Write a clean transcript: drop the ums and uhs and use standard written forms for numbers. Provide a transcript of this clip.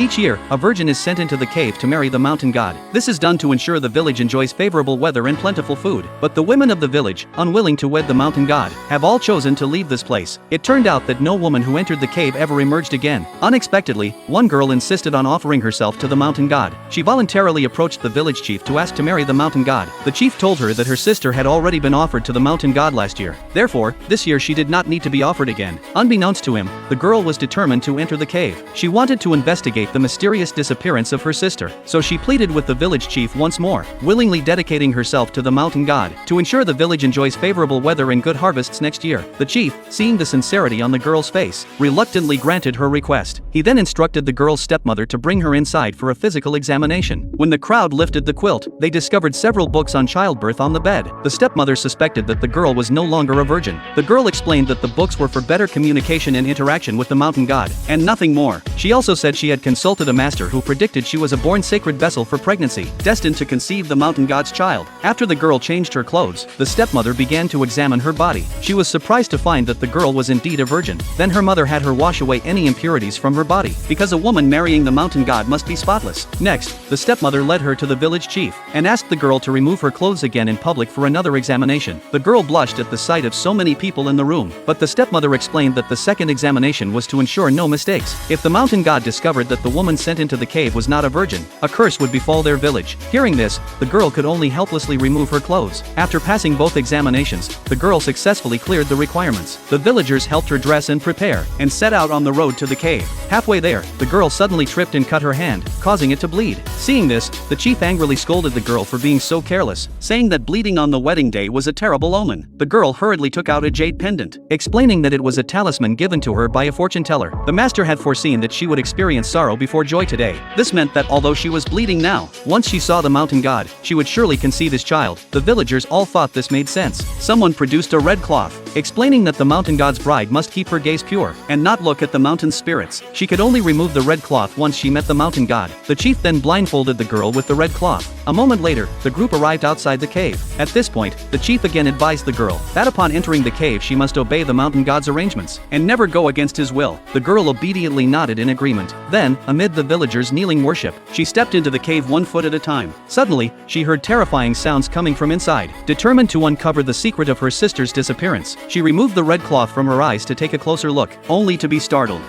Each year, a virgin is sent into the cave to marry the mountain god. This is done to ensure the village enjoys favorable weather and plentiful food. But the women of the village, unwilling to wed the mountain god, have all chosen to leave this place. It turned out that no woman who entered the cave ever emerged again. Unexpectedly, one girl insisted on offering herself to the mountain god. She voluntarily approached the village chief to ask to marry the mountain god. The chief told her that her sister had already been offered to the mountain god last year. Therefore, this year she did not need to be offered again. Unbeknownst to him, the girl was determined to enter the cave. She wanted to investigate the mysterious disappearance of her sister, so she pleaded with the village chief once more, willingly dedicating herself to the mountain god, to ensure the village enjoys favorable weather and good harvests next year. The chief, seeing the sincerity on the girl's face, reluctantly granted her request. He then instructed the girl's stepmother to bring her inside for a physical examination. When the crowd lifted the quilt, they discovered several books on childbirth on the bed. The stepmother suspected that the girl was no longer a virgin. The girl explained that the books were for better communication and interaction with the mountain god, and nothing more. She also said she had consulted a master who predicted she was a born sacred vessel for pregnancy, destined to conceive the mountain god's child. After the girl changed her clothes, the stepmother began to examine her body. She was surprised to find that the girl was indeed a virgin. Then her mother had her wash away any impurities from her body, because a woman marrying the mountain god must be spotless. Next, the stepmother led her to the village chief, and asked the girl to remove her clothes again in public for another examination. The girl blushed at the sight of so many people in the room, but the stepmother explained that the second examination was to ensure no mistakes. If the mountain god discovered that the woman sent into the cave was not a virgin, a curse would befall their village. Hearing this, the girl could only helplessly remove her clothes. After passing both examinations, the girl successfully cleared the requirements. The villagers helped her dress and prepare, and set out on the road to the cave. Halfway there, the girl suddenly tripped and cut her hand, causing it to bleed. Seeing this, the chief angrily scolded the girl for being so careless, saying that bleeding on the wedding day was a terrible omen. The girl hurriedly took out a jade pendant, explaining that it was a talisman given to her by a fortune teller. The master had foreseen that she would experience sorrow before joy today. This meant that although she was bleeding now, once she saw the mountain god, she would surely conceive his child. The villagers all thought this made sense. Someone produced a red cloth, explaining that the mountain god's bride must keep her gaze pure, and not look at the mountain spirits. She could only remove the red cloth once she met the mountain god. The chief then blindfolded the girl with the red cloth. A moment later, the group arrived outside the cave. At this point, the chief again advised the girl that upon entering the cave she must obey the mountain god's arrangements, and never go against his will. The girl obediently nodded in agreement. Then, amid the villagers' kneeling worship, she stepped into the cave 1 foot at a time. Suddenly, she heard terrifying sounds coming from inside. Determined to uncover the secret of her sister's disappearance, she removed the red cloth from her eyes to take a closer look, only to be startled.